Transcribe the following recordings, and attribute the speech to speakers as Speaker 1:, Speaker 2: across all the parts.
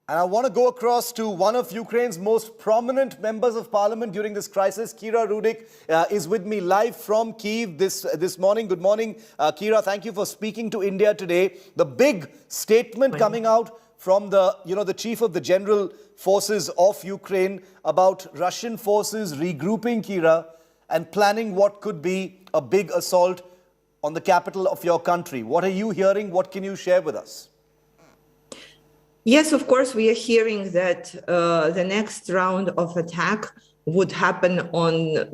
Speaker 1: And I want to go across to one of Ukraine's most prominent members of parliament during this crisis. Kira Rudyk is with me live from Kyiv this morning. Good morning, Kira. Thank you for speaking to India today. The big statement coming out from the chief of the general forces of Ukraine about Russian forces regrouping, Kira, and planning what could be a big assault on the capital of your country. What are you hearing? What can you share with us?
Speaker 2: Yes, of course, we are hearing that the next round of attack would happen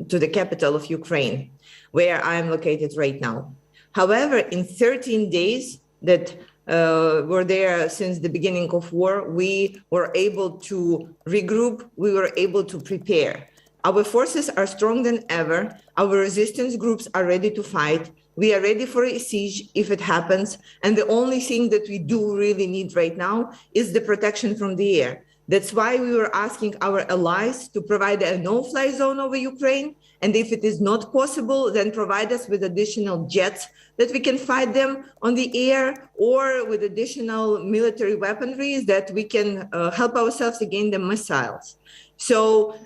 Speaker 2: to the capital of Ukraine, where I am located right now. However, in 13 days that were there since the beginning of war, we were able to regroup, we were able to prepare. Our forces are stronger than ever. Our resistance groups are ready to fight. We are ready for a siege if it happens. And the only thing that we do really need right now is the protection from the air. That's why we were asking our allies to provide a no-fly zone over Ukraine. And if it is not possible, then provide us with additional jets that we can fight them on the air, or with additional military weaponry that we can help ourselves against the missiles. So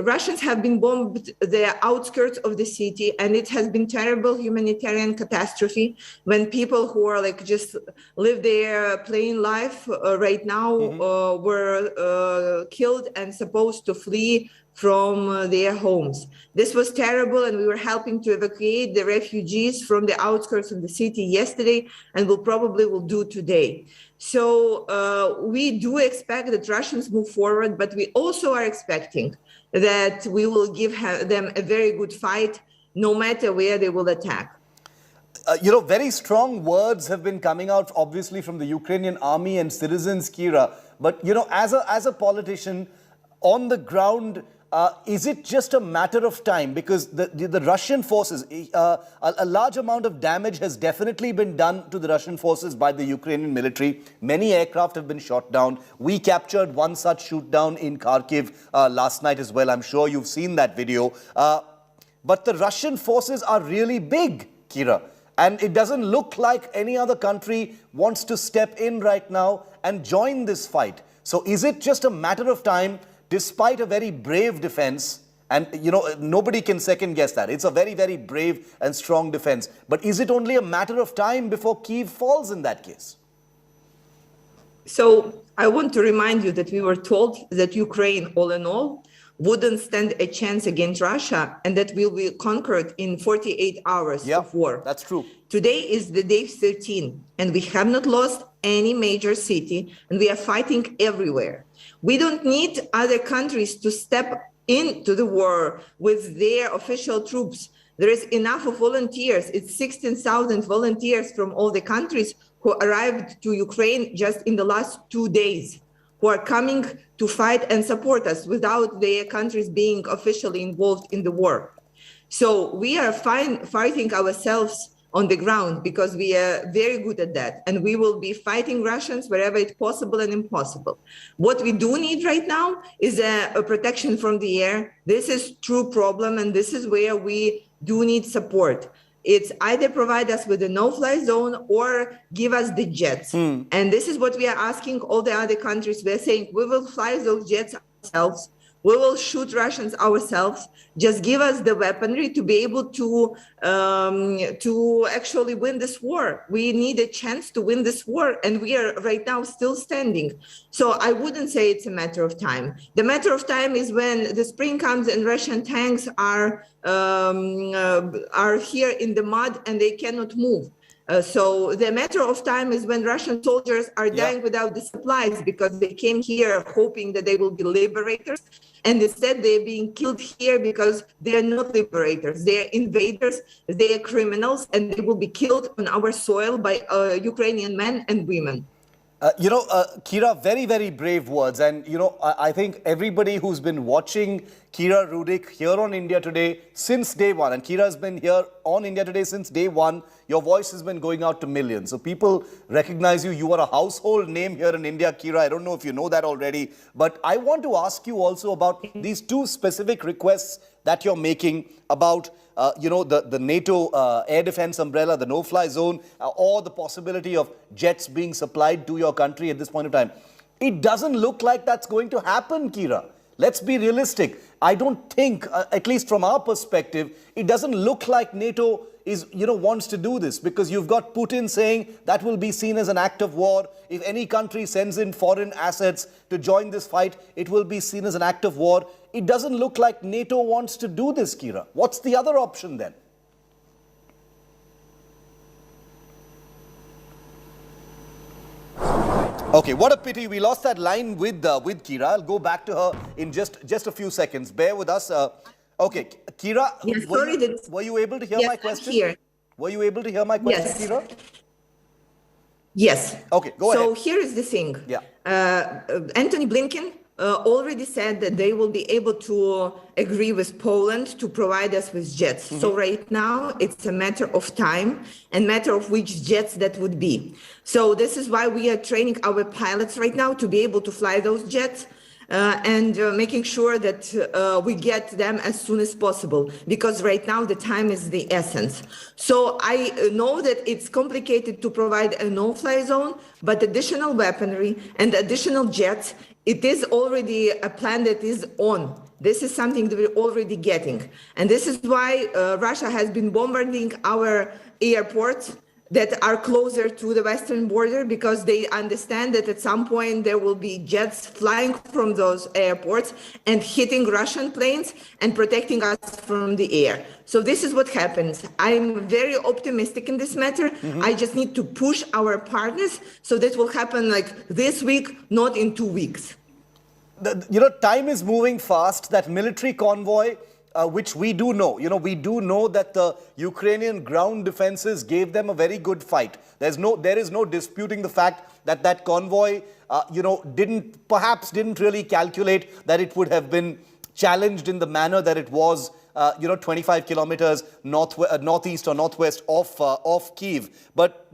Speaker 2: Russians have been bombed the outskirts of the city, and it has been terrible humanitarian catastrophe when people who are just live their plain life right now were killed and supposed to flee from their homes. This was terrible, and we were helping to evacuate the refugees from the outskirts of the city yesterday, and will do today. So we do expect that Russians move forward, but we also are expecting that we will give them a very good fight, no matter where they will attack.
Speaker 1: Very strong words have been coming out, obviously, from the Ukrainian army and citizens, Kira. But, as a politician on the ground, is it just a matter of time? Because the Russian forces, a large amount of damage has definitely been done to the Russian forces by the Ukrainian military. Many aircraft have been shot down. We captured one such shoot down in Kharkiv last night as well. I'm sure you've seen that video. But the Russian forces are really big, Kira. And it doesn't look like any other country wants to step in right now and join this fight. So is it just a matter of time, despite a very brave defense? And, nobody can second guess that. It's a very, very brave and strong defense. But is it only a matter of time before Kyiv falls in that case?
Speaker 2: So I want to remind you that we were told that Ukraine, all in all, wouldn't stand a chance against Russia, and that will be conquered in 48 hours of war.
Speaker 1: That's true.
Speaker 2: Today is the day 13, and we have not lost any major city, and we are fighting everywhere. We don't need other countries to step into the war with their official troops. There is enough of volunteers. It's 16,000 volunteers from all the countries who arrived to Ukraine just in the last 2 days, who are coming to fight and support us without their countries being officially involved in the war. So we are fighting ourselves on the ground because we are very good at that. And we will be fighting Russians wherever it's possible and impossible. What we do need right now is a protection from the air. This is true problem, and this is where we do need support. It's either provide us with a no-fly zone or give us the jets. And this is what we are asking all the other countries. We're saying we will fly those jets ourselves. We will shoot Russians ourselves. Just give us the weaponry to be able to actually win this war. We need a chance to win this war, and we are right now still standing. So I wouldn't say it's a matter of time. The matter of time is when the spring comes and Russian tanks are here in the mud and they cannot move. So the matter of time is when Russian soldiers are dying without the supplies, because they came here hoping that they will be liberators. And instead they're being killed here because they're not liberators. They're invaders, they're criminals, and they will be killed on our soil by Ukrainian men and women.
Speaker 1: Kira, very, very brave words. And, I think everybody who's been watching Kira Rudyk here on India Today since day one, and Kira's been here on India Today since day one, your voice has been going out to millions. So people recognize you. You are a household name here in India, Kira. I don't know if you know that already. But I want to ask you also about these two specific requests that you're making about the NATO air defense umbrella, the no-fly zone, or the possibility of jets being supplied to your country at this point of time. It doesn't look like that's going to happen, Kira. Let's be realistic. I don't think, at least from our perspective, it doesn't look like NATO is, wants to do this, because you've got Putin saying that will be seen as an act of war. If any country sends in foreign assets to join this fight, it will be seen as an act of war. It doesn't look like NATO wants to do this, Kira. What's the other option then? Okay, what a pity. We lost that line with Kira. I'll go back to her in just a few seconds. Bear with us. Okay, Kira,
Speaker 2: Yes,
Speaker 1: were you able to hear
Speaker 2: Yes,
Speaker 1: my
Speaker 2: I'm
Speaker 1: question?
Speaker 2: here.
Speaker 1: Were you able to hear my question,
Speaker 2: Yes.
Speaker 1: Kira?
Speaker 2: Yes.
Speaker 1: Okay, go ahead.
Speaker 2: So here is the thing.
Speaker 1: Yeah.
Speaker 2: Anthony Blinken already said that they will be able to agree with Poland to provide us with jets. So right now it's a matter of time and matter of which jets that would be. So this is why we are training our pilots right now to be able to fly those jets. And making sure that we get them as soon as possible, because right now the time is the essence. So I know that it's complicated to provide a no-fly zone, but additional weaponry and additional jets, it is already a plan that is on. This is something that we're already getting. And this is why Russia has been bombarding our airports that are closer to the western border, because they understand that at some point there will be jets flying from those airports and hitting Russian planes and protecting us from the air. So this is what happens. I'm very optimistic in this matter. I just need to push our partners so that will happen like this week, not in 2 weeks.
Speaker 1: Time is moving fast. That military convoy, which we do know. We do know that the Ukrainian ground defenses gave them a very good fight. There is no disputing the fact that that convoy, didn't really calculate that it would have been challenged in the manner that it was, 25 kilometers northeast or northwest of Kyiv. But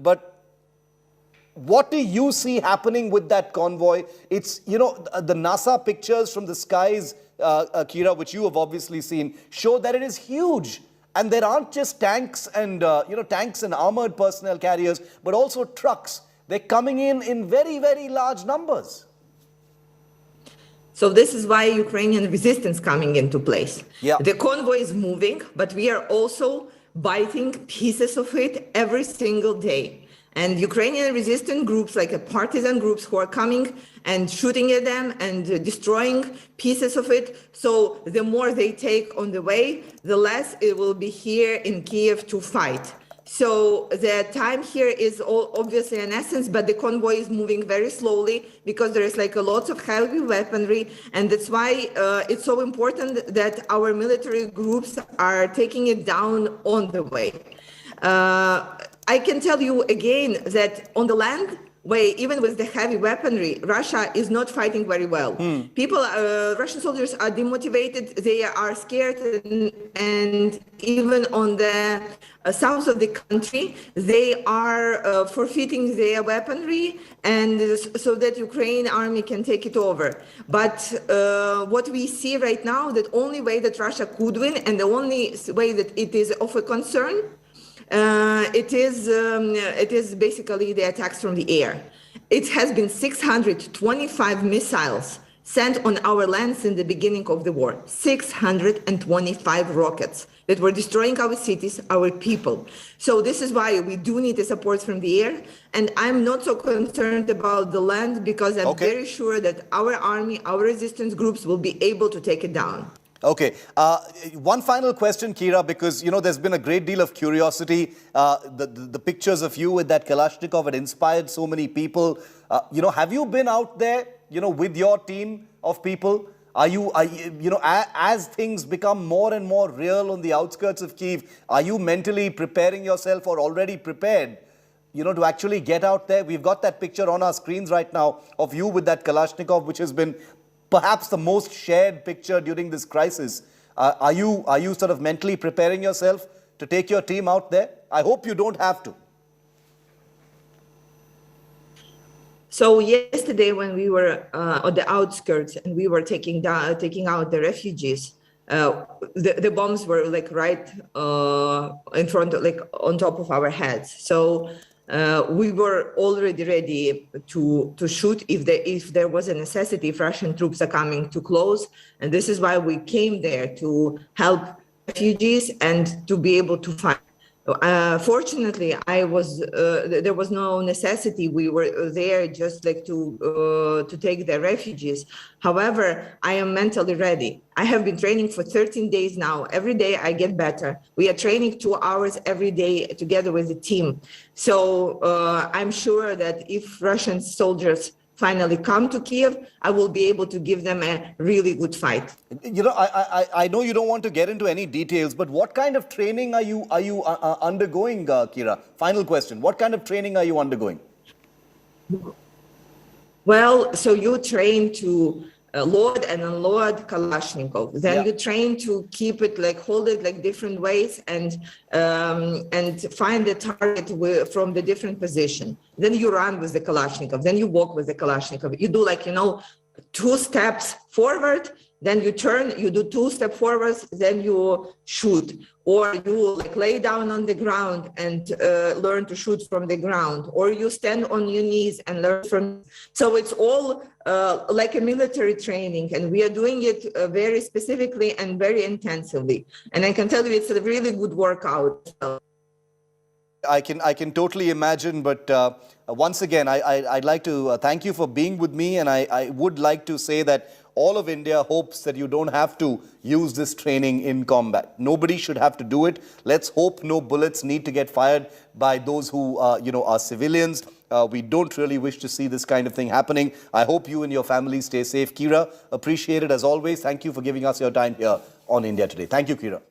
Speaker 1: what do you see happening with that convoy? It's, the NASA pictures from the skies, Kira, which you have obviously seen, show that it is huge. And there aren't just tanks and, tanks and armored personnel carriers, but also trucks. They're coming in very, very large numbers.
Speaker 2: So this is why Ukrainian resistance coming into place.
Speaker 1: Yeah.
Speaker 2: The convoy is moving, but we are also biting pieces of it every single day. And Ukrainian resistance groups, like partisan groups who are coming and shooting at them and destroying pieces of it. So the more they take on the way, the less it will be here in Kyiv to fight. So the time here is obviously an essence, but the convoy is moving very slowly because there is like a lot of heavy weaponry. And that's why it's so important that our military groups are taking it down on the way. I can tell you again that on the land way, even with the heavy weaponry, Russia is not fighting very well. People, Russian soldiers are demotivated, they are scared, and even on the south of the country, they are forfeiting their weaponry, and so that Ukraine army can take it over. But what we see right now, the only way that Russia could win, and the only way that it is of a concern, it is basically the attacks from the air. It has been 625 missiles sent on our land since the beginning of the war. 625 rockets that were destroying our cities, our people. So this is why we do need the support from the air. And I'm not so concerned about the land, because I'm very sure that our army, our resistance groups will be able to take it down.
Speaker 1: Okay. One final question, Kira, because, there's been a great deal of curiosity. The pictures of you with that Kalashnikov had inspired so many people. Have you been out there, with your team of people? As things become more and more real on the outskirts of Kyiv, are you mentally preparing yourself or already prepared, to actually get out there? We've got that picture on our screens right now of you with that Kalashnikov, which has been perhaps the most shared picture during this crisis. Are you sort of mentally preparing yourself to take your team out there? I hope you don't have to.
Speaker 2: So yesterday, when we were on the outskirts and we were taking out the refugees, the bombs were like right in front, like on top of our heads. So we were already ready to shoot if there was a necessity, if Russian troops are coming too close. And this is why we came there, to help refugees and to be able to fight. Fortunately, there was no necessity. We were there just like to take the refugees. However, I am mentally ready. I have been training for 13 days now. Every day I get better. We are training 2 hours every day together with the team. So I'm sure that if Russian soldiers finally come to Kyiv, I will be able to give them a really good fight.
Speaker 1: You know, I know you don't want to get into any details, but what kind of training are you undergoing, Kira? Final question. What kind of training are you undergoing?
Speaker 2: Well, so you train to load and unload Kalashnikov. Then you train to keep it, like hold it like different ways and find the target from the different position. Then you run with the Kalashnikov. Then you walk with the Kalashnikov. You do 2 steps forward, then you turn, you do 2 steps forwards, then you shoot. Or you lay down on the ground and learn to shoot from the ground. Or you stand on your knees and learn from. So it's all like a military training, and we are doing it very specifically and very intensively. And I can tell you it's a really good workout.
Speaker 1: I can totally imagine, but once again, I'd like to thank you for being with me, and I would like to say that all of India hopes that you don't have to use this training in combat. Nobody should have to do it. Let's hope no bullets need to get fired by those who are civilians. We don't really wish to see this kind of thing happening. I hope you and your family stay safe. Kira, appreciate it as always. Thank you for giving us your time here on India Today. Thank you, Kira.